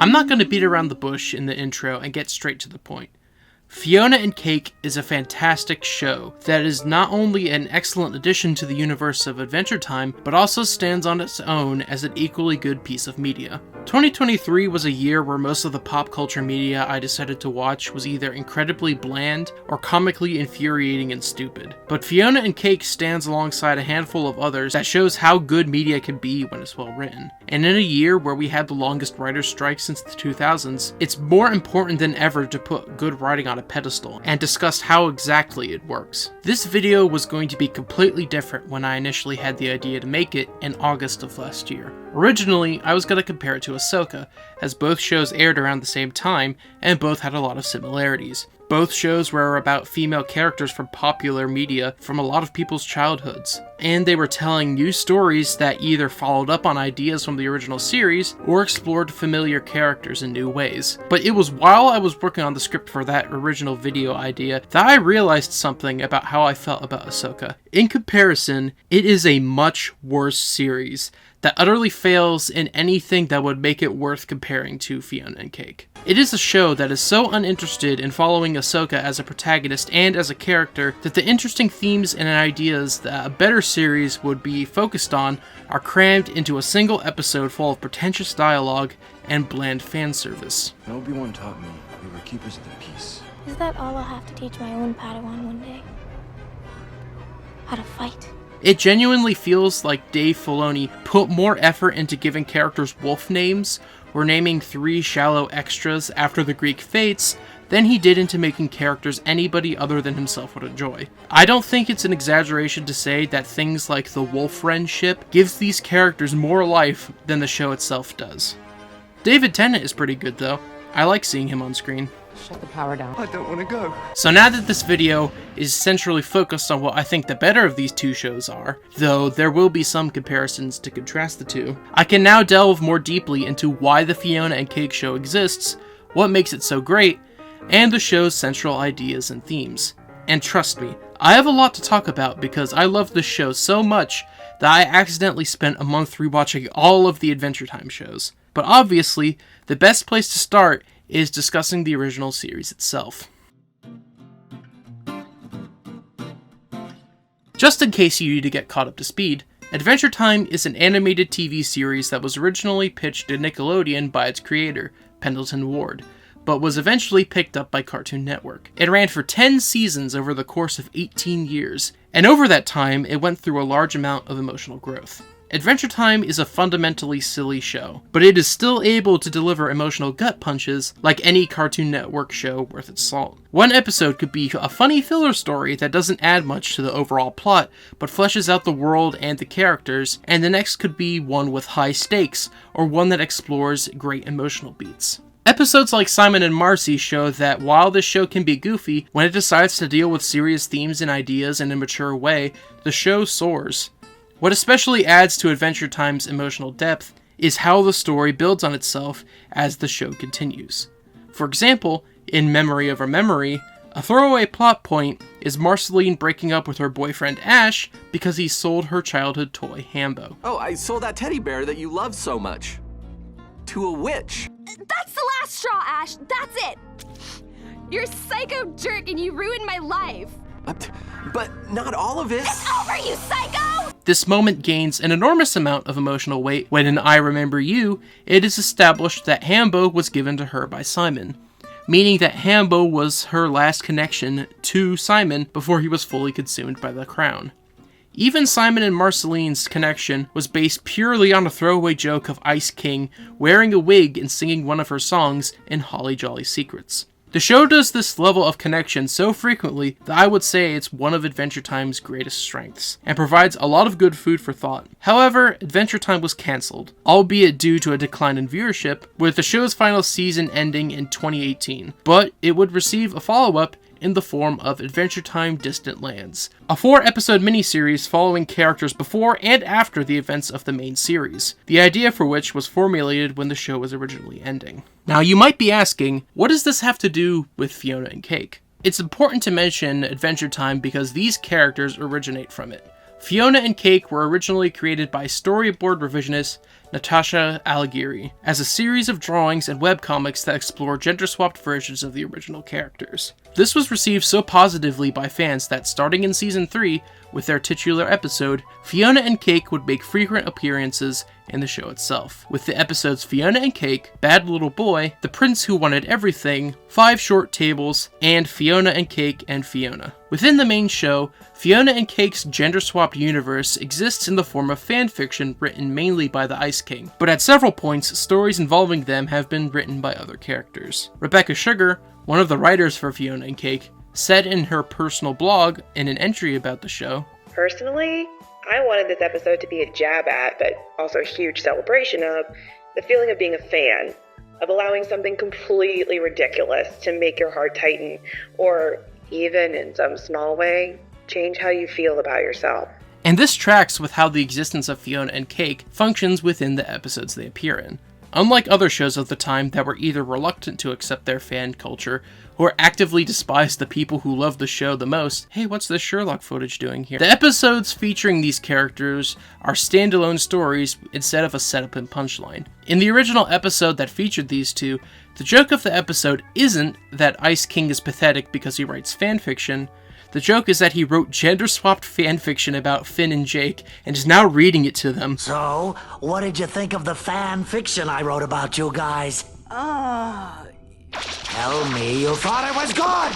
I'm not going to beat around the bush in the intro and get straight to the point. Fionna and Cake is a fantastic show that is not only an excellent addition to the universe of Adventure Time, but also stands on its own as an equally good piece of media. 2023 was a year where most of the pop culture media I decided to watch was either incredibly bland or comically infuriating and stupid. But Fionna and Cake stands alongside a handful of others that shows how good media can be when it's well written. And in a year where we had the longest writer's strike since the 2000s, it's more important than ever to put good writing on a pedestal and discuss how exactly it works. This video was going to be completely different when I initially had the idea to make it in August of last year. Originally, I was going to compare it to Ahsoka, as both shows aired around the same time and both had a lot of similarities. Both shows were about female characters from popular media from a lot of people's childhoods, and they were telling new stories that either followed up on ideas from the original series or explored familiar characters in new ways. But it was while I was working on the script for that original video idea that I realized something about how I felt about Ahsoka. In comparison, it is a much worse series that utterly fails in anything that would make it worth comparing to Fionna and Cake. It is a show that is so uninterested in following Ahsoka as a protagonist and as a character that the interesting themes and ideas that a better series would be focused on are crammed into a single episode full of pretentious dialogue and bland fan service. Obi-Wan taught me we were keepers of the peace. Is that all I'll have to teach my own Padawan one day? How to fight? It genuinely feels like Dave Filoni put more effort into giving characters wolf names or naming 3 shallow extras after the Greek fates than he did into making characters anybody other than himself would enjoy. I don't think it's an exaggeration to say that things like the wolf friendship gives these characters more life than the show itself does. David Tennant is pretty good though. I like seeing him on screen. Shut the power down. I don't want to go. So now that this video is centrally focused on what I think the better of these two shows are, though there will be some comparisons to contrast the two, I can now delve more deeply into why the Fionna and Cake show exists, what makes it so great, and the show's central ideas and themes. And trust me, I have a lot to talk about because I love this show so much that I accidentally spent a month rewatching all of the Adventure Time shows. But obviously, the best place to start is discussing the original series itself. Just in case you need to get caught up to speed, Adventure Time is an animated TV series that was originally pitched to Nickelodeon by its creator, Pendleton Ward, but was eventually picked up by Cartoon Network. It ran for 10 seasons over the course of 18 years, and over that time, it went through a large amount of emotional growth. Adventure Time is a fundamentally silly show, but it is still able to deliver emotional gut punches like any Cartoon Network show worth its salt. One episode could be a funny filler story that doesn't add much to the overall plot, but fleshes out the world and the characters, and the next could be one with high stakes, or one that explores great emotional beats. Episodes like Simon and Marcy show that while this show can be goofy, when it decides to deal with serious themes and ideas in a mature way, the show soars. What especially adds to Adventure Time's emotional depth is how the story builds on itself as the show continues. For example, in Memory of a Memory, a throwaway plot point is Marceline breaking up with her boyfriend Ash because he sold her childhood toy Hambo. Oh, I sold that teddy bear that you love so much to a witch. That's the last straw, Ash. That's it. You're a psycho jerk and you ruined my life. But not all of it. It's over, you psycho! This moment gains an enormous amount of emotional weight when in I Remember You, it is established that Hambo was given to her by Simon, meaning that Hambo was her last connection to Simon before he was fully consumed by the crown. Even Simon and Marceline's connection was based purely on a throwaway joke of Ice King wearing a wig and singing one of her songs in Holly Jolly Secrets. The show does this level of connection so frequently that I would say it's one of Adventure Time's greatest strengths, and provides a lot of good food for thought. However, Adventure Time was cancelled, albeit due to a decline in viewership, with the show's final season ending in 2018, but it would receive a follow-up in the form of Adventure Time Distant Lands, a 4-episode miniseries following characters before and after the events of the main series, the idea for which was formulated when the show was originally ending. Now you might be asking, what does this have to do with Fionna and Cake? It's important to mention Adventure Time because these characters originate from it. Fionna and Cake were originally created by storyboard revisionist Natasha Alighieri as a series of drawings and webcomics that explore gender-swapped versions of the original characters. This was received so positively by fans that starting in Season 3, with their titular episode, Fionna and Cake would make frequent appearances in the show itself, with the episodes Fionna and Cake, Bad Little Boy, The Prince Who Wanted Everything, 5 Short Tables, and Fionna and Cake and Fionna. Within the main show, Fionna and Cake's gender-swapped universe exists in the form of fanfiction written mainly by the Ice King, but at several points, stories involving them have been written by other characters. Rebecca Sugar, one of the writers for Fionna and Cake, said in her personal blog in an entry about the show, "Personally, I wanted this episode to be a jab at, but also a huge celebration of, the feeling of being a fan, of allowing something completely ridiculous to make your heart tighten, or even in some small way, change how you feel about yourself." And this tracks with how the existence of Fionna and Cake functions within the episodes they appear in. Unlike other shows of the time that were either reluctant to accept their fan culture, or actively despised the people who loved the show the most, hey, what's this Sherlock footage doing here? The episodes featuring these characters are standalone stories instead of a setup and punchline. In the original episode that featured these two, the joke of the episode isn't that Ice King is pathetic because he writes fanfiction. The joke is that he wrote gender-swapped fanfiction about Finn and Jake, and is now reading it to them. So, what did you think of the fan fiction I wrote about you guys? Tell me you thought it was good!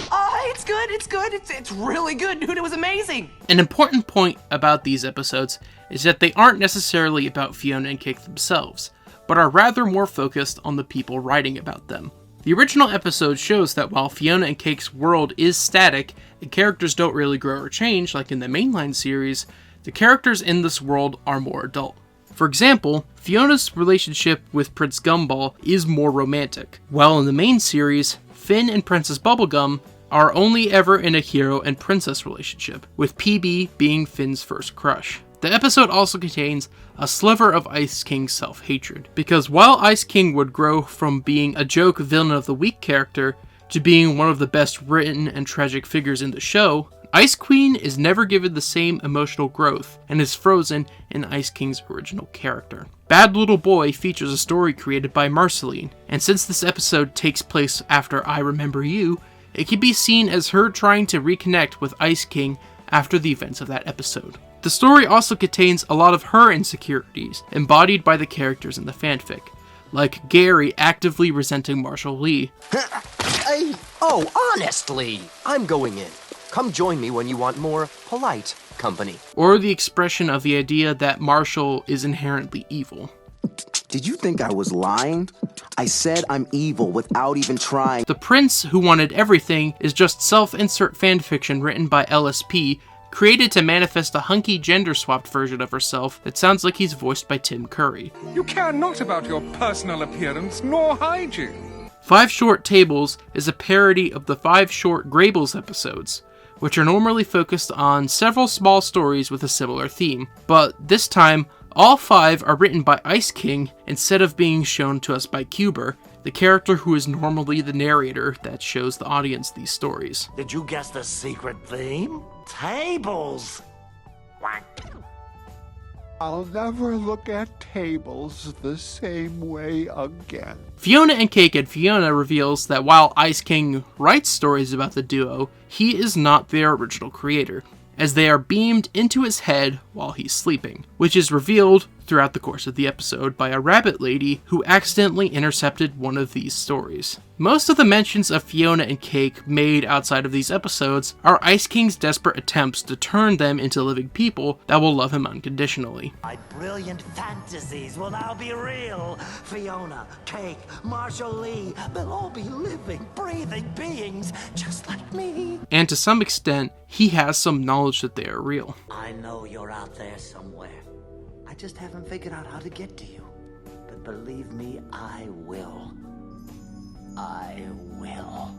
It's really good, dude, it was amazing! An important point about these episodes is that they aren't necessarily about Fionna and Cake themselves, but are rather more focused on the people writing about them. The original episode shows that while Fionna and Cake's world is static, and characters don't really grow or change like in the mainline series, the characters in this world are more adult. For example, Fionna's relationship with Prince Gumball is more romantic, while in the main series, Finn and Princess Bubblegum are only ever in a hero and princess relationship, with PB being Finn's first crush. The episode also contains a sliver of Ice King's self-hatred, because while Ice King would grow from being a joke villain of the week character to being one of the best written and tragic figures in the show, Ice Queen is never given the same emotional growth and is frozen in Ice King's original character. Bad Little Boy features a story created by Marceline, and since this episode takes place after I Remember You, it can be seen as her trying to reconnect with Ice King after the events of that episode. The story also contains a lot of her insecurities, embodied by the characters in the fanfic, like Gary actively resenting Marshall Lee. Honestly, I'm going in. Come join me when you want more polite company. Or the expression of the idea that Marshall is inherently evil. Did you think I was lying? I said I'm evil without even trying. The Prince Who Wanted Everything is just self-insert fanfiction written by LSP, created to manifest a hunky gender-swapped version of herself that sounds like he's voiced by Tim Curry. You care not about your personal appearance nor hygiene. 5 Short Tables is a parody of the 5 Short Graybles episodes, which are normally focused on several small stories with a similar theme, but this time, all 5 are written by Ice King instead of being shown to us by Cuber, the character who is normally the narrator that shows the audience these stories. Did you guess the secret theme? Tables! I'll never look at tables the same way again. Fionna and Cake and Fionna reveals that while Ice King writes stories about the duo, he is not their original creator, as they are beamed into his head while he's sleeping, which is revealed throughout the course of the episode by a rabbit lady who accidentally intercepted one of these stories. Most of the mentions of Fionna and Cake made outside of these episodes are Ice King's desperate attempts to turn them into living people that will love him unconditionally. My brilliant fantasies will now be real. Fionna, Cake, Marshall Lee, they'll all be living, breathing beings just like me. And to some extent, he has some knowledge that they are real. I know you're out there somewhere. I just haven't figured out how to get to you. But believe me, I will. I will.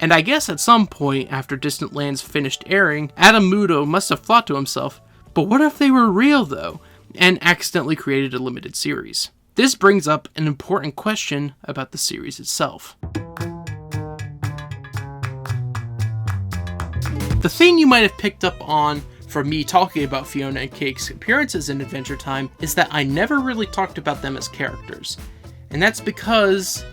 And I guess at some point, after Distant Lands finished airing, Adam Muto must have thought to himself, but what if they were real though? And accidentally created a limited series. This brings up an important question about the series itself. The thing you might have picked up on for me talking about Fionna and Cake's appearances in Adventure Time is that I never really talked about them as characters. And that's because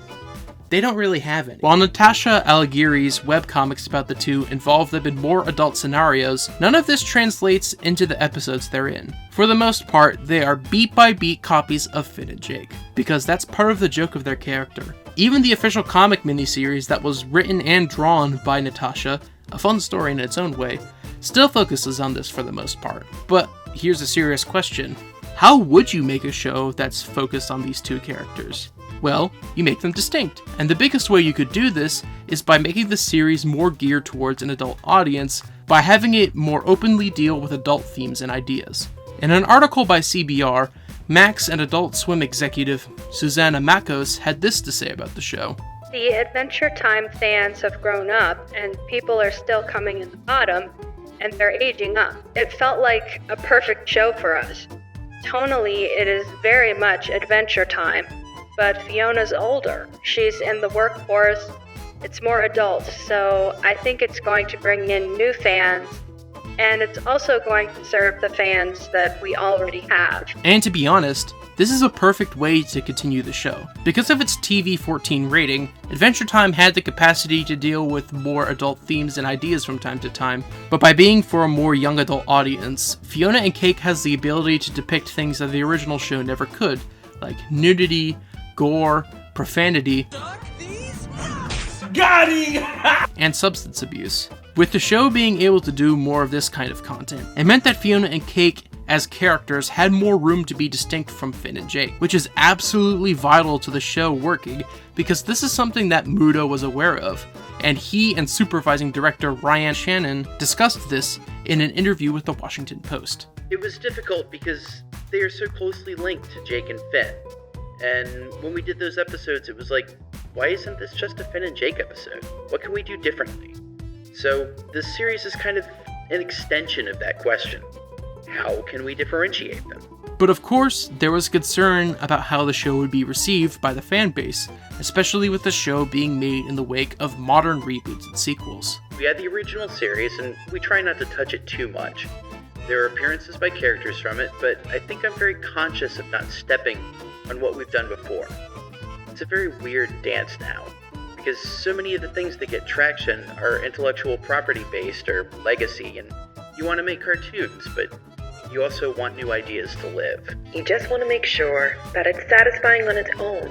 they don't really have any. While Natasha Algieri's webcomics about the two involve them in more adult scenarios, none of this translates into the episodes they're in. For the most part, they are beat-by-beat copies of Finn and Jake, because that's part of the joke of their character. Even the official comic miniseries that was written and drawn by Natasha, a fun story in its own way, still focuses on this for the most part. But here's a serious question. How would you make a show that's focused on these two characters? Well, you make them distinct. And the biggest way you could do this is by making the series more geared towards an adult audience, by having it more openly deal with adult themes and ideas. In an article by CBR, Max and Adult Swim executive Susanna Makos had this to say about the show. The Adventure Time fans have grown up, and people are still coming in the bottom, and they're aging up. It felt like a perfect show for us. Tonally, it is very much Adventure Time, but Fiona's older. She's in the workforce. It's more adult, so I think it's going to bring in new fans, and it's also going to serve the fans that we already have. And to be honest, this is a perfect way to continue the show. Because of its TV-14 rating, Adventure Time had the capacity to deal with more adult themes and ideas from time to time, but by being for a more young adult audience, Fionna and Cake has the ability to depict things that the original show never could, like nudity, gore, profanity, and substance abuse. With the show being able to do more of this kind of content, it meant that Fionna and Cake as characters had more room to be distinct from Finn and Jake, which is absolutely vital to the show working, because this is something that Muto was aware of, and he and supervising director Ryan Shannon discussed this in an interview with the Washington Post. It was difficult because they are so closely linked to Jake and Finn, and when we did those episodes it was like, why isn't this just a Finn and Jake episode? What can we do differently? So this series is kind of an extension of that question. How can we differentiate them? But of course, there was concern about how the show would be received by the fan base, especially with the show being made in the wake of modern reboots and sequels. We had the original series, and we try not to touch it too much. There are appearances by characters from it, but I think I'm very conscious of not stepping on what we've done before. It's a very weird dance now, because so many of the things that get traction are intellectual property based or legacy, and you want to make cartoons, but you also want new ideas to live. You just want to make sure that it's satisfying on its own,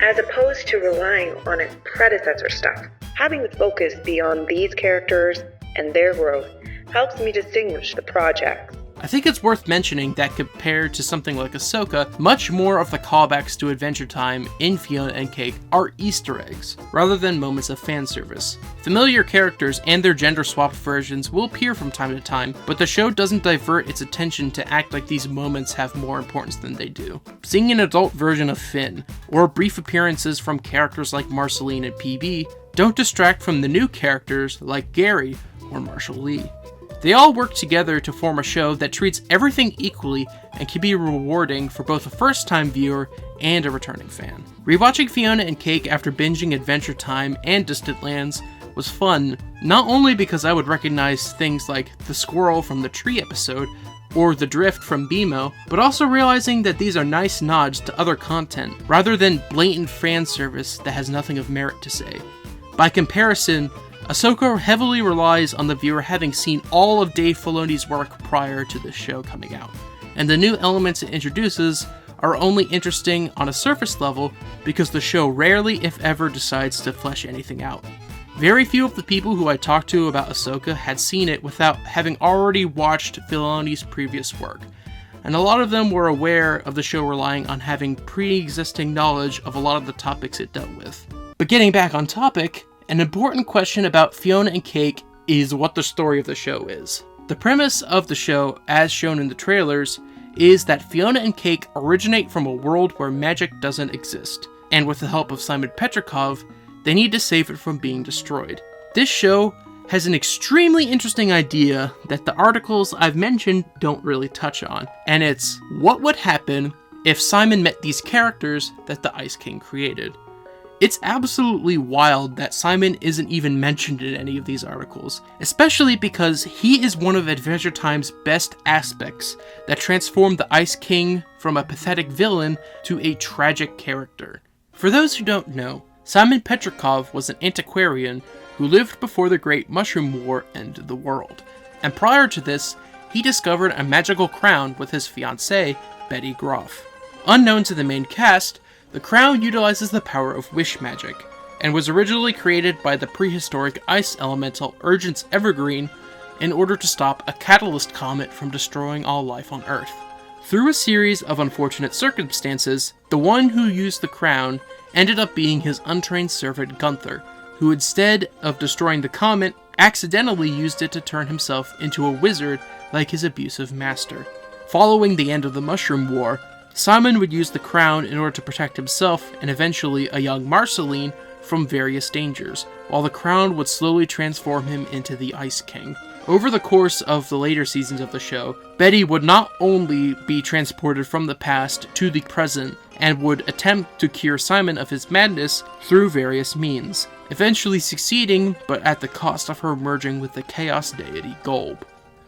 as opposed to relying on its predecessor stuff. Having the focus be on these characters and their growth helps me distinguish the projects. I think it's worth mentioning that compared to something like Ahsoka, much more of the callbacks to Adventure Time in Fionna and Cake are Easter eggs, rather than moments of fan service. Familiar characters and their gender-swapped versions will appear from time to time, but the show doesn't divert its attention to act like these moments have more importance than they do. Seeing an adult version of Finn, or brief appearances from characters like Marceline and PB, don't distract from the new characters like Gary or Marshall Lee. They all work together to form a show that treats everything equally and can be rewarding for both a first-time viewer and a returning fan. Rewatching Fionna and Cake after binging Adventure Time and Distant Lands was fun, not only because I would recognize things like the squirrel from the tree episode or the drift from BMO, but also realizing that these are nice nods to other content, rather than blatant fan service that has nothing of merit to say. By comparison, Ahsoka heavily relies on the viewer having seen all of Dave Filoni's work prior to this show coming out, and the new elements it introduces are only interesting on a surface level because the show rarely, if ever, decides to flesh anything out. Very few of the people who I talked to about Ahsoka had seen it without having already watched Filoni's previous work, and a lot of them were aware of the show relying on having pre-existing knowledge of a lot of the topics it dealt with. But getting back on topic, an important question about Fionna and Cake is what the story of the show is. The premise of the show, as shown in the trailers, is that Fionna and Cake originate from a world where magic doesn't exist, and with the help of Simon Petrikov, they need to save it from being destroyed. This show has an extremely interesting idea that the articles I've mentioned don't really touch on, and it's what would happen if Simon met these characters that the Ice King created. It's absolutely wild that Simon isn't even mentioned in any of these articles, especially because he is one of Adventure Time's best aspects that transformed the Ice King from a pathetic villain to a tragic character. For those who don't know, Simon Petrikov was an antiquarian who lived before the Great Mushroom War ended the world, and prior to this, he discovered a magical crown with his fiancée, Betty Groff. Unknown to the main cast, the crown utilizes the power of wish magic, and was originally created by the prehistoric ice elemental Urgence Evergreen in order to stop a catalyst comet from destroying all life on Earth. Through a series of unfortunate circumstances, the one who used the crown ended up being his untrained servant Gunther, who instead of destroying the comet, accidentally used it to turn himself into a wizard like his abusive master. Following the end of the Mushroom War, Simon would use the crown in order to protect himself and eventually a young Marceline from various dangers, while the crown would slowly transform him into the Ice King. Over the course of the later seasons of the show, Betty would not only be transported from the past to the present and would attempt to cure Simon of his madness through various means, eventually succeeding, but at the cost of her merging with the chaos deity Golb.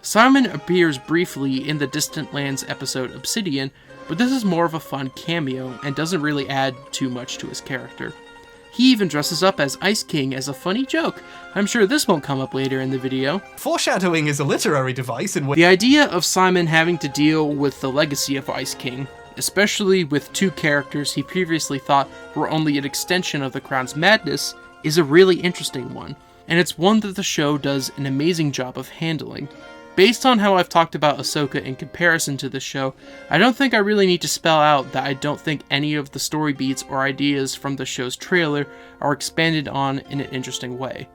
Simon appears briefly in the Distant Lands episode Obsidian, but this is more of a fun cameo and doesn't really add too much to his character. He even dresses up as Ice King as a funny joke. I'm sure this won't come up later in the video. Foreshadowing is a literary device in which the idea of Simon having to deal with the legacy of Ice King, especially with two characters he previously thought were only an extension of the crown's madness, is a really interesting one, and it's one that the show does an amazing job of handling. Based on how I've talked about Ahsoka in comparison to the show, I don't think I really need to spell out that I don't think any of the story beats or ideas from the show's trailer are expanded on in an interesting way.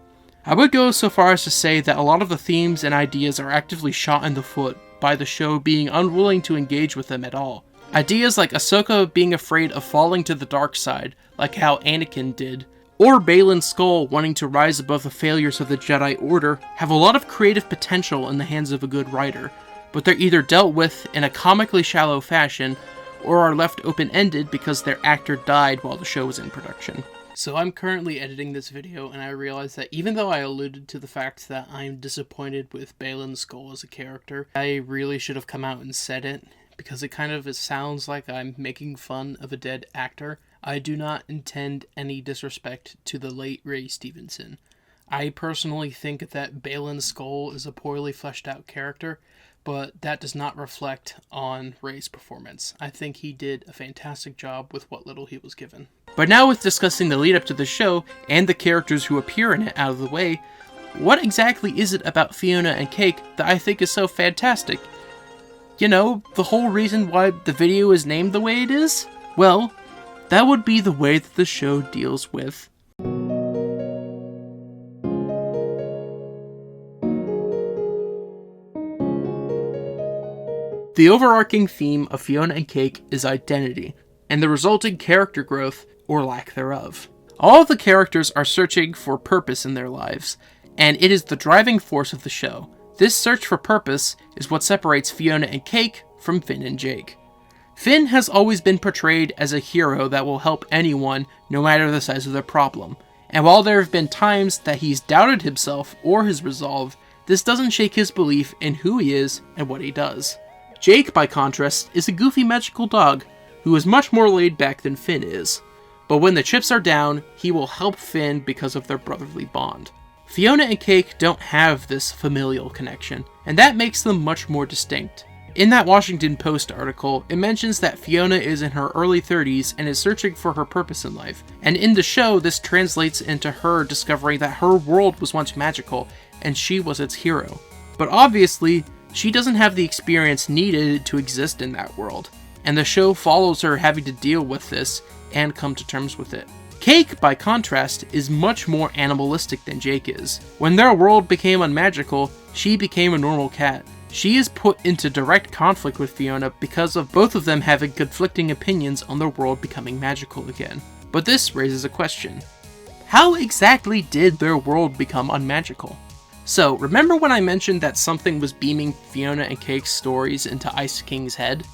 I would go so far as to say that a lot of the themes and ideas are actively shot in the foot by the show being unwilling to engage with them at all. Ideas like Ahsoka being afraid of falling to the dark side, like how Anakin did, or Baylan Skoll wanting to rise above the failures of the Jedi Order, have a lot of creative potential in the hands of a good writer, but they're either dealt with in a comically shallow fashion, or are left open-ended because their actor died while the show was in production. So I'm currently editing this video, and I realize that even though I alluded to the fact that I'm disappointed with Baylan Skoll as a character, I really should have come out and said it, because it sounds like I'm making fun of a dead actor. I do not intend any disrespect to the late Ray Stevenson. I personally think that Baylan Skoll is a poorly fleshed out character, but that does not reflect on Ray's performance. I think he did a fantastic job with what little he was given. But now with discussing the lead up to the show, and the characters who appear in it out of the way, what exactly is it about Fionna and Cake that I think is so fantastic? You know, the whole reason why the video is named the way it is? Well, that would be the way that the show deals with the overarching theme of Fionna and Cake is identity, and the resulting character growth, or lack thereof. All of the characters are searching for purpose in their lives, and it is the driving force of the show. This search for purpose is what separates Fionna and Cake from Finn and Jake. Finn has always been portrayed as a hero that will help anyone, no matter the size of their problem. And while there have been times that he's doubted himself or his resolve, this doesn't shake his belief in who he is and what he does. Jake, by contrast, is a goofy magical dog who is much more laid back than Finn is. But when the chips are down, he will help Finn because of their brotherly bond. Fionna and Cake don't have this familial connection, and that makes them much more distinct. In that Washington Post article, it mentions that Fionna is in her early 30s and is searching for her purpose in life. And in the show, this translates into her discovering that her world was once magical, and she was its hero. But obviously, she doesn't have the experience needed to exist in that world, and the show follows her having to deal with this and come to terms with it. Cake, by contrast, is much more animalistic than Jake is. When their world became unmagical, she became a normal cat. She is put into direct conflict with Fionna because of both of them having conflicting opinions on their world becoming magical again. But this raises a question. How exactly did their world become unmagical? So, remember when I mentioned that something was beaming Fionna and Cake's stories into Ice King's head?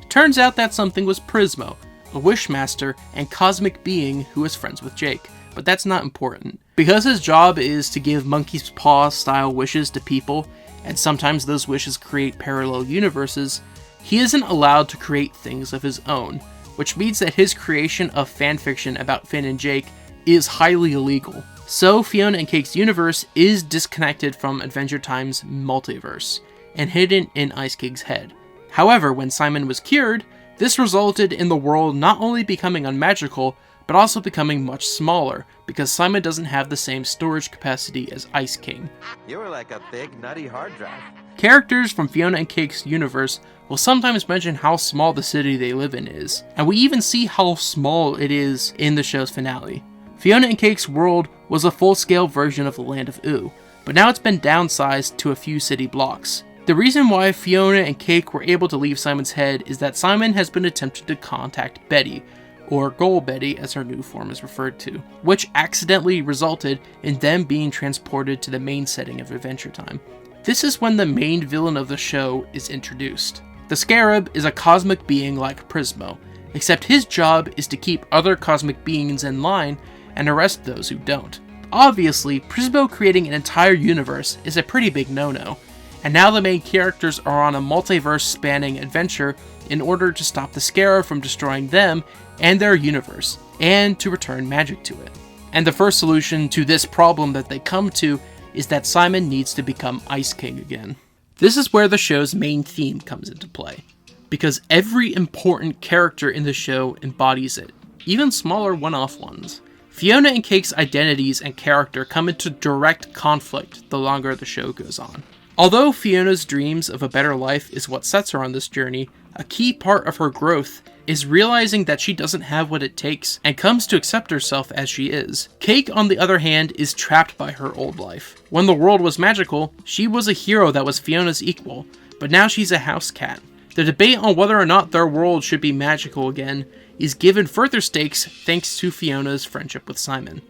Turns out that something was Prismo, a wishmaster, and cosmic being who is friends with Jake. But that's not important. Because his job is to give monkey's paw style wishes to people, and sometimes those wishes create parallel universes, he isn't allowed to create things of his own, which means that his creation of fanfiction about Finn and Jake is highly illegal. So Fionna and Cake's universe is disconnected from Adventure Time's multiverse, and hidden in Ice King's head. However, when Simon was cured, this resulted in the world not only becoming unmagical, but also becoming much smaller, because Simon doesn't have the same storage capacity as Ice King. You were like a big, nutty hard drive. Characters from Fionna and Cake's universe will sometimes mention how small the city they live in is, and we even see how small it is in the show's finale. Fionna and Cake's world was a full-scale version of the Land of Oo, but now it's been downsized to a few city blocks. The reason why Fionna and Cake were able to leave Simon's head is that Simon has been attempting to contact Betty, or Goal Betty as her new form is referred to, which accidentally resulted in them being transported to the main setting of Adventure Time. This is when the main villain of the show is introduced. The Scarab is a cosmic being like Prismo, except his job is to keep other cosmic beings in line and arrest those who don't. Obviously, Prismo creating an entire universe is a pretty big no-no, and now the main characters are on a multiverse-spanning adventure in order to stop the Scarab from destroying them and their universe, and to return magic to it. And the first solution to this problem that they come to is that Simon needs to become Ice King again. This is where the show's main theme comes into play, because every important character in the show embodies it, even smaller one-off ones. Fionna and Cake's identities and character come into direct conflict the longer the show goes on. Although Fiona's dreams of a better life is what sets her on this journey, a key part of her growth is realizing that she doesn't have what it takes and comes to accept herself as she is. Cake, on the other hand, is trapped by her old life. When the world was magical, she was a hero that was Fiona's equal, but now she's a house cat. The debate on whether or not their world should be magical again is given further stakes thanks to Fiona's friendship with Simon.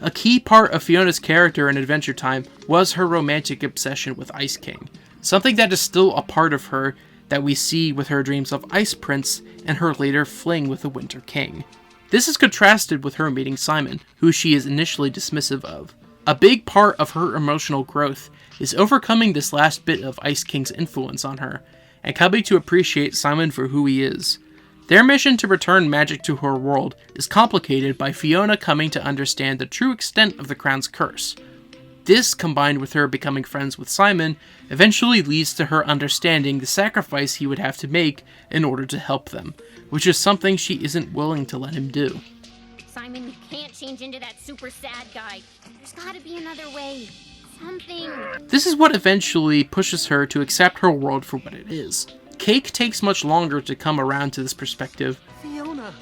A key part of Fiona's character in Adventure Time was her romantic obsession with Ice King, something that is still a part of her that we see with her dreams of Ice Prince and her later fling with the Winter King. This is contrasted with her meeting Simon, who she is initially dismissive of. A big part of her emotional growth is overcoming this last bit of Ice King's influence on her, and coming to appreciate Simon for who he is. Their mission to return magic to her world is complicated by Fionna coming to understand the true extent of the crown's curse. This, combined with her becoming friends with Simon, eventually leads to her understanding the sacrifice he would have to make in order to help them, which is something she isn't willing to let him do. Simon, you can't change into that super sad guy. There's gotta be another way. Something. This is what eventually pushes her to accept her world for what it is. Cake takes much longer to come around to this perspective. Fionna,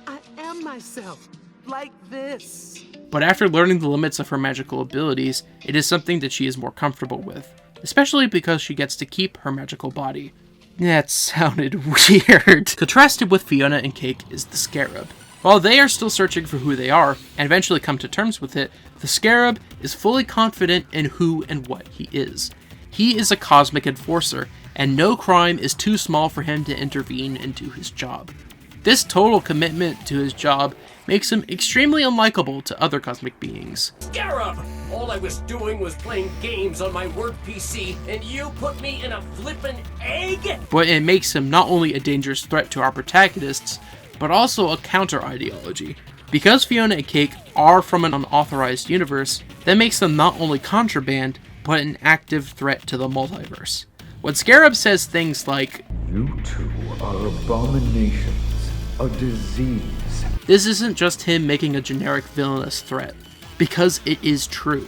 I am myself, like this. But after learning the limits of her magical abilities, it is something that she is more comfortable with, especially because she gets to keep her magical body. That sounded weird. Contrasted with Fionna and Cake is the Scarab. While they are still searching for who they are, and eventually come to terms with it, the Scarab is fully confident in who and what he is. He is a cosmic enforcer, and no crime is too small for him to intervene and do his job. This total commitment to his job makes him extremely unlikable to other cosmic beings. Scarab! All I was doing was playing games on my work PC, and you put me in a flippin' egg? But it makes him not only a dangerous threat to our protagonists, but also a counter-ideology. Because Fionna and Cake are from an unauthorized universe, that makes them not only contraband, but an active threat to the multiverse. When Scarab says things like, "You two are abominations, a disease." This isn't just him making a generic villainous threat, because it is true.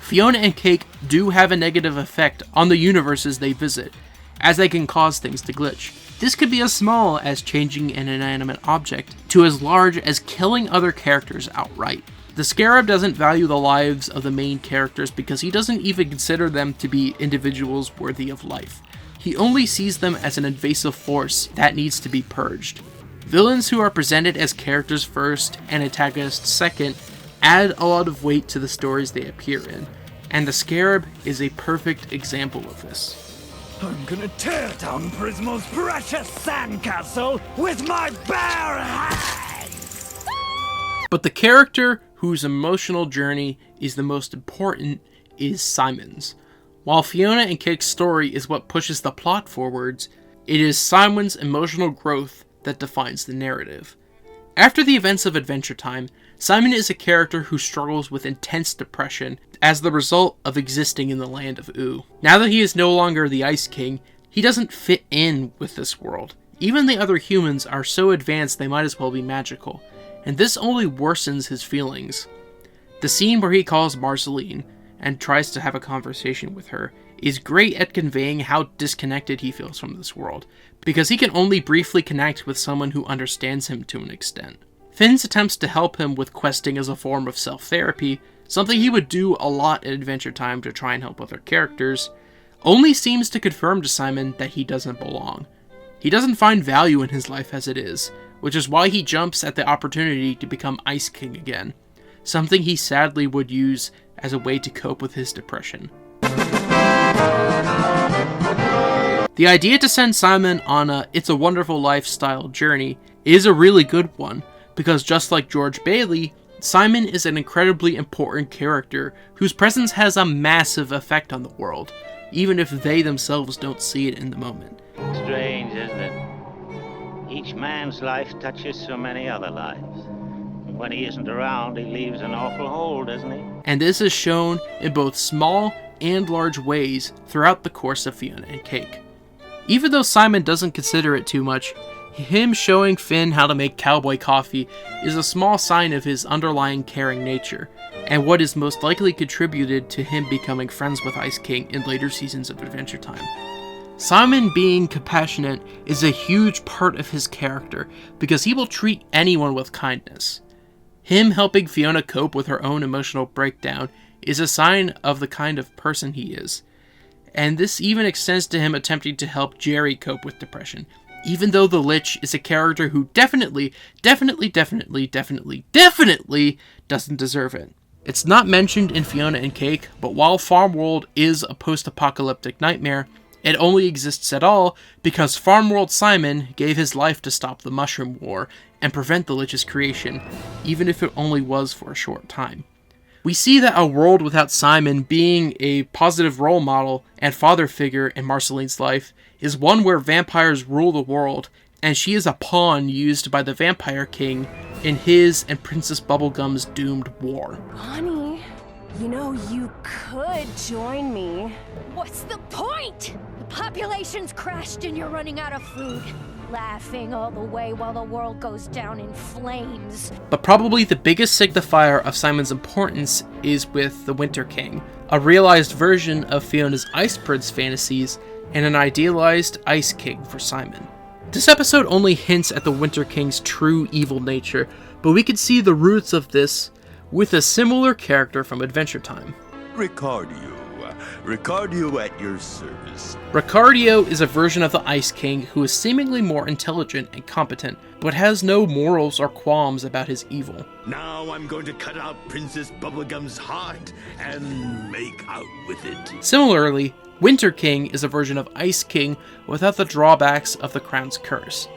Fionna and Cake do have a negative effect on the universes they visit, as they can cause things to glitch. This could be as small as changing an inanimate object, to as large as killing other characters outright. The Scarab doesn't value the lives of the main characters because he doesn't even consider them to be individuals worthy of life. He only sees them as an invasive force that needs to be purged. Villains who are presented as characters first and antagonists second add a lot of weight to the stories they appear in, and the Scarab is a perfect example of this. I'm gonna tear down Prismo's precious sandcastle with my bare hands! But the character whose emotional journey is the most important is Simon's. While Fionna and Cake's story is what pushes the plot forwards, it is Simon's emotional growth that defines the narrative. After the events of Adventure Time, Simon is a character who struggles with intense depression as the result of existing in the land of Oo. Now that he is no longer the Ice King, he doesn't fit in with this world. Even the other humans are so advanced they might as well be magical, and this only worsens his feelings. The scene where he calls Marceline and tries to have a conversation with her is great at conveying how disconnected he feels from this world, because he can only briefly connect with someone who understands him to an extent. Finn's attempts to help him with questing as a form of self-therapy, something he would do a lot at Adventure Time to try and help other characters, only seems to confirm to Simon that he doesn't belong. He doesn't find value in his life as it is, which is why he jumps at the opportunity to become Ice King again, something he sadly would use as a way to cope with his depression. The idea to send Simon on a It's a Wonderful Life style journey is a really good one, because just like George Bailey, Simon is an incredibly important character whose presence has a massive effect on the world, even if they themselves don't see it in the moment. Strange, isn't it? Each man's life touches so many other lives. And when he isn't around, he leaves an awful hole, doesn't he? And this is shown in both small and large ways throughout the course of Fionna and Cake. Even though Simon doesn't consider it too much, him showing Finn how to make cowboy coffee is a small sign of his underlying caring nature, and what is most likely contributed to him becoming friends with Ice King in later seasons of Adventure Time. Simon being compassionate is a huge part of his character, because he will treat anyone with kindness. Him helping Fionna cope with her own emotional breakdown is a sign of the kind of person he is. And this even extends to him attempting to help Jerry cope with depression, even though the Lich is a character who definitely doesn't deserve it. It's not mentioned in Fionna and Cake, but while Farmworld is a post-apocalyptic nightmare, it only exists at all because Farmworld Simon gave his life to stop the Mushroom War and prevent the Lich's creation, even if it only was for a short time. We see that a world without Simon being a positive role model and father figure in Marceline's life is one where vampires rule the world, and she is a pawn used by the Vampire King in his and Princess Bubblegum's doomed war. Honey, you know, you could join me. What's the point? The population's crashed and you're running out of food. Laughing all the way while the world goes down in flames. But probably the biggest signifier of Simon's importance is with the Winter King, a realized version of Fiona's Ice Prince fantasies and an idealized Ice King for Simon. This episode only hints at the Winter King's true evil nature, but we can see the roots of this with a similar character from Adventure Time. Ricardio at your service. Ricardio is a version of the Ice King who is seemingly more intelligent and competent, but has no morals or qualms about his evil. Now I'm going to cut out Princess Bubblegum's heart and make out with it. Similarly, Winter King is a version of Ice King without the drawbacks of the Crown's curse.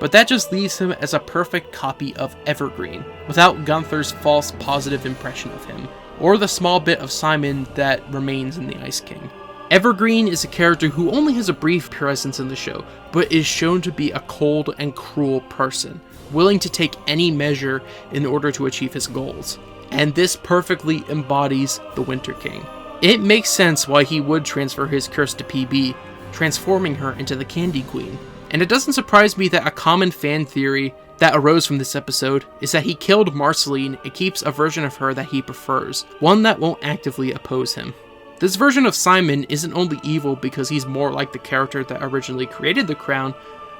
But that just leaves him as a perfect copy of Evergreen, without Gunther's false positive impression of him, or the small bit of Simon that remains in the Ice King. Evergreen is a character who only has a brief presence in the show, but is shown to be a cold and cruel person, willing to take any measure in order to achieve his goals. And this perfectly embodies the Winter King. It makes sense why he would transfer his curse to PB, transforming her into the Candy Queen. And it doesn't surprise me that a common fan theory that arose from this episode is that he killed Marceline and keeps a version of her that he prefers, one that won't actively oppose him. This version of Simon isn't only evil because he's more like the character that originally created the crown,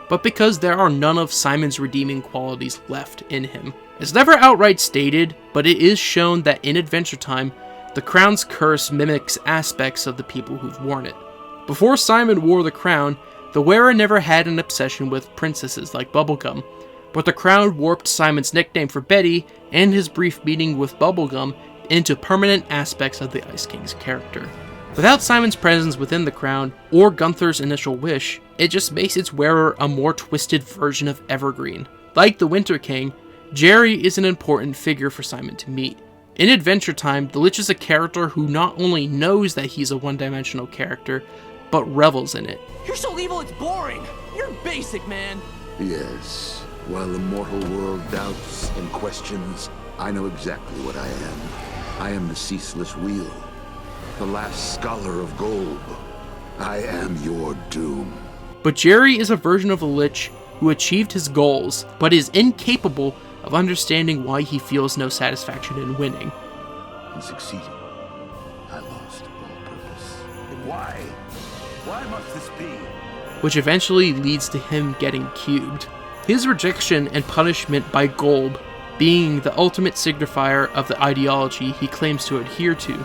but because there are none of Simon's redeeming qualities left in him. It's never outright stated, but it is shown that in Adventure Time, the crown's curse mimics aspects of the people who've worn it. Before Simon wore the crown, the wearer never had an obsession with princesses like Bubblegum, but the crown warped Simon's nickname for Betty and his brief meeting with Bubblegum into permanent aspects of the Ice King's character. Without Simon's presence within the crown, or Gunther's initial wish, it just makes its wearer a more twisted version of Evergreen. Like the Winter King, Jerry is an important figure for Simon to meet. In Adventure Time, the Lich is a character who not only knows that he's a one-dimensional character, but revels in it. You're so evil it's boring! You're basic, man! Yes. While the mortal world doubts and questions, I know exactly what I am. I am the ceaseless wheel, the last scholar of gold. I am your doom. But Jerry is a version of a Lich who achieved his goals, but is incapable of understanding why he feels no satisfaction in winning. In succeeding, I lost all purpose. Why? Why must this be? Which eventually leads to him getting cubed. His rejection and punishment by Golb being the ultimate signifier of the ideology he claims to adhere to.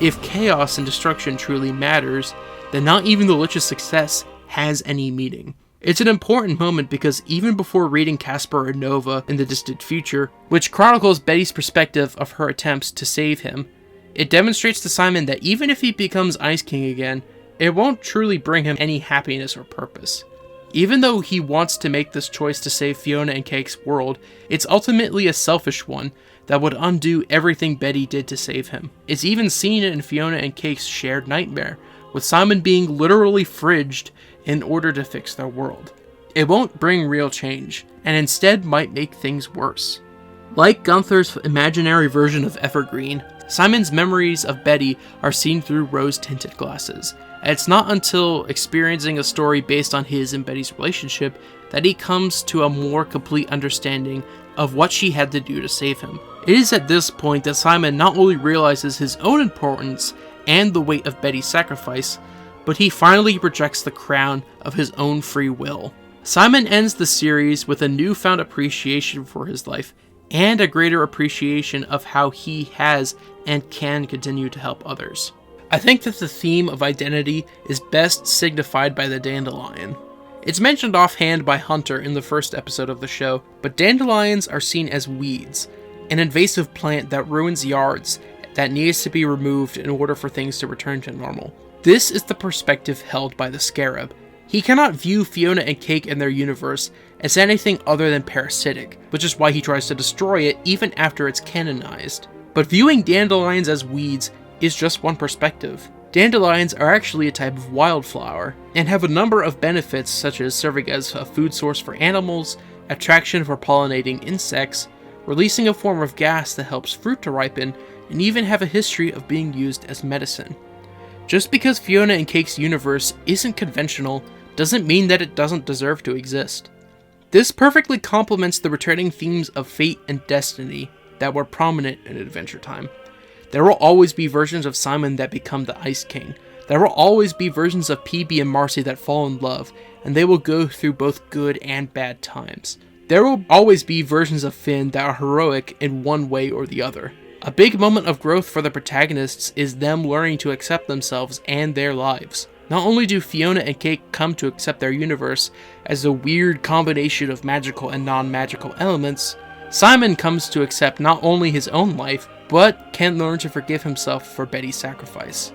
If chaos and destruction truly matters, then not even the Lich's success has any meaning. It's an important moment because even before reading Caspar and Nova in the distant future, which chronicles Betty's perspective of her attempts to save him, it demonstrates to Simon that even if he becomes Ice King again, it won't truly bring him any happiness or purpose. Even though he wants to make this choice to save Fionna and Cake's world, it's ultimately a selfish one that would undo everything Betty did to save him. It's even seen in Fionna and Cake's shared nightmare, with Simon being literally fridged in order to fix their world. It won't bring real change, and instead might make things worse. Like Gunther's imaginary version of Evergreen, Simon's memories of Betty are seen through rose-tinted glasses, and it's not until experiencing a story based on his and Betty's relationship that he comes to a more complete understanding of what she had to do to save him. It is at this point that Simon not only realizes his own importance and the weight of Betty's sacrifice, but he finally rejects the crown of his own free will. Simon ends the series with a newfound appreciation for his life, and a greater appreciation of how he has and can continue to help others. I think that the theme of identity is best signified by the dandelion. It's mentioned offhand by Hunter in the first episode of the show, but dandelions are seen as weeds, an invasive plant that ruins yards that needs to be removed in order for things to return to normal. This is the perspective held by the Scarab. He cannot view Fionna and Cake and their universe as anything other than parasitic, which is why he tries to destroy it even after it's canonized. But viewing dandelions as weeds is just one perspective. Dandelions are actually a type of wildflower, and have a number of benefits such as serving as a food source for animals, attraction for pollinating insects, releasing a form of gas that helps fruit to ripen, and even have a history of being used as medicine. Just because Fionna and Cake's universe isn't conventional doesn't mean that it doesn't deserve to exist. This perfectly complements the returning themes of fate and destiny that were prominent in Adventure Time. There will always be versions of Simon that become the Ice King. There will always be versions of PB and Marcy that fall in love, and they will go through both good and bad times. There will always be versions of Finn that are heroic in one way or the other. A big moment of growth for the protagonists is them learning to accept themselves and their lives. Not only do Fionna and Cake come to accept their universe as a weird combination of magical and non-magical elements, Simon comes to accept not only his own life, but can learn to forgive himself for Betty's sacrifice.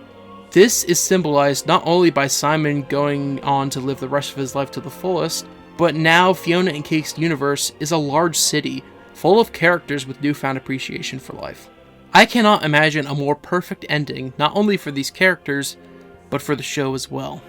This is symbolized not only by Simon going on to live the rest of his life to the fullest, but now Fionna and Cake's universe is a large city full of characters with newfound appreciation for life. I cannot imagine a more perfect ending, not only for these characters, but for the show as well.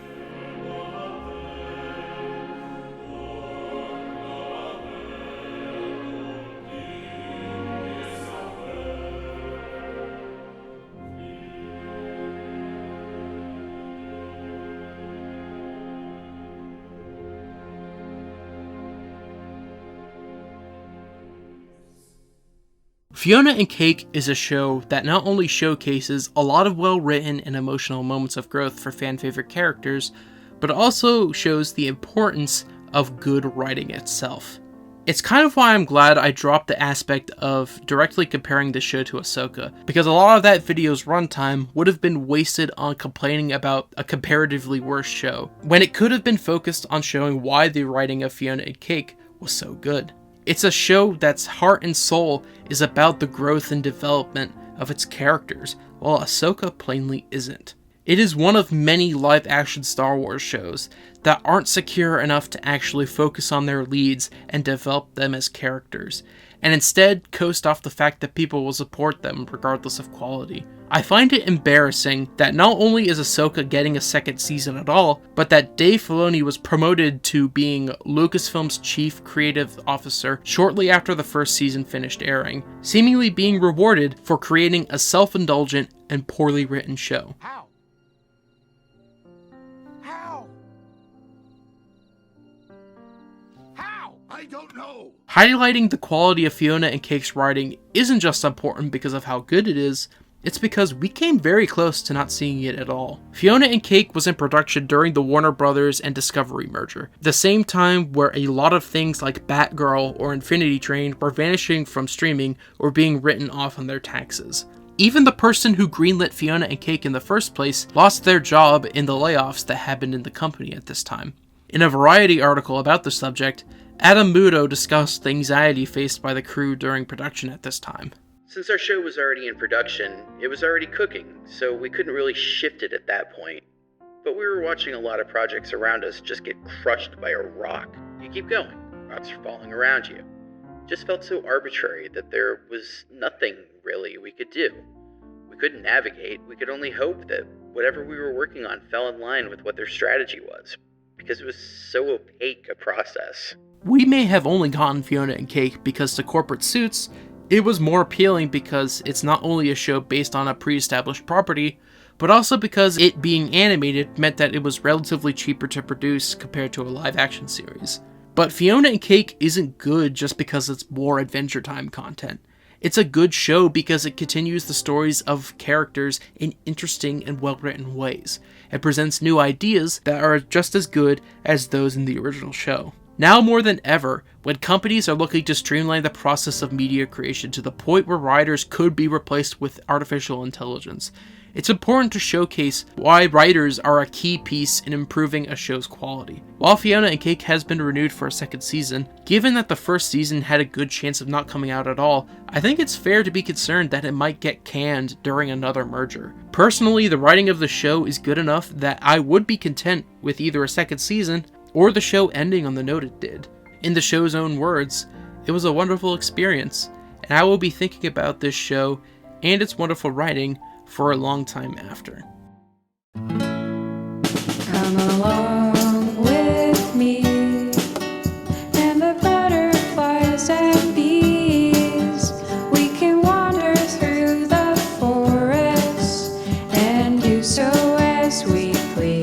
Fionna and Cake is a show that not only showcases a lot of well-written and emotional moments of growth for fan-favorite characters, but also shows the importance of good writing itself. It's kind of why I'm glad I dropped the aspect of directly comparing the show to Ahsoka, because a lot of that video's runtime would have been wasted on complaining about a comparatively worse show, when it could have been focused on showing why the writing of Fionna and Cake was so good. It's a show that's heart and soul is about the growth and development of its characters, while Ahsoka plainly isn't. It is one of many live-action Star Wars shows that aren't secure enough to actually focus on their leads and develop them as characters, and instead coast off the fact that people will support them regardless of quality. I find it embarrassing that not only is Ahsoka getting a second season at all, but that Dave Filoni was promoted to being Lucasfilm's chief creative officer shortly after the first season finished airing, seemingly being rewarded for creating a self-indulgent and poorly written show. I don't know. Highlighting the quality of Fionna and Cake's writing isn't just important because of how good it is, it's because we came very close to not seeing it at all. Fionna and Cake was in production during the Warner Brothers and Discovery merger, the same time where a lot of things like Batgirl or Infinity Train were vanishing from streaming or being written off on their taxes. Even the person who greenlit Fionna and Cake in the first place lost their job in the layoffs that happened in the company at this time. In a Variety article about the subject, Adam Muto discussed the anxiety faced by the crew during production at this time. Since our show was already in production, it was already cooking, so we couldn't really shift it at that point. But we were watching a lot of projects around us just get crushed by a rock. You keep going, rocks are falling around you. It just felt so arbitrary that there was nothing really we could do. We couldn't navigate, we could only hope that whatever we were working on fell in line with what their strategy was, because it was so opaque a process. We may have only gotten Fionna and Cake because to corporate suits, it was more appealing because it's not only a show based on a pre-established property, but also because it being animated meant that it was relatively cheaper to produce compared to a live-action series. But Fionna and Cake isn't good just because it's more Adventure Time content. It's a good show because it continues the stories of characters in interesting and well-written ways. It presents new ideas that are just as good as those in the original show. Now more than ever, when companies are looking to streamline the process of media creation to the point where writers could be replaced with artificial intelligence, it's important to showcase why writers are a key piece in improving a show's quality. While Fionna and Cake has been renewed for a second season, given that the first season had a good chance of not coming out at all, I think it's fair to be concerned that it might get canned during another merger. Personally, the writing of the show is good enough that I would be content with either a second season or the show ending on the note it did. In the show's own words, it was a wonderful experience, and I will be thinking about this show and its wonderful writing for a long time after. Come along with me, and the butterflies and bees, we can wander through the forest and do so as we please.